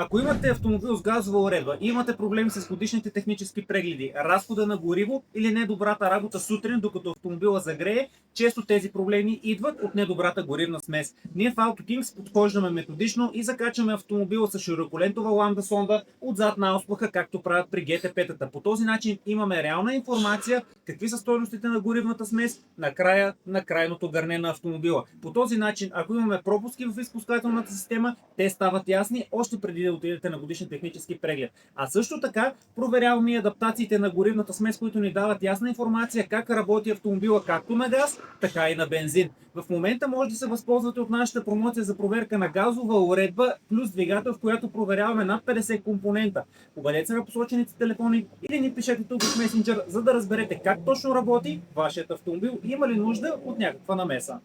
Ако имате автомобил с газова уредба и имате проблеми с годишните технически прегледи, разхода на гориво или недобрата работа сутрин, докато автомобила загрее, често тези проблеми идват от недобрата горивна смес. Ние в AutoKings подхождаме методично и закачаме автомобила с широколентова ламда сонда отзад на ауспуха, както правят при ГТП-тата. По този начин имаме реална информация какви са стойностите на горивната смес на края на крайното гърне на автомобила. По този начин, ако имаме пропуски в изпускателната система, те стават ясни още преди да отидете на годишен технически преглед. А също така проверяваме и адаптациите на горивната смес, които ни дават ясна информация как работи автомобила както на газ, така и на бензин. В момента може да се възползвате от нашата промоция за проверка на газова уредба плюс двигател, в която проверяваме над 50 компонента. Обадете се на посочените телефони или ни пишете тук в месенджер, за да разберете как точно работи вашият автомобил и има ли нужда от някаква намеса.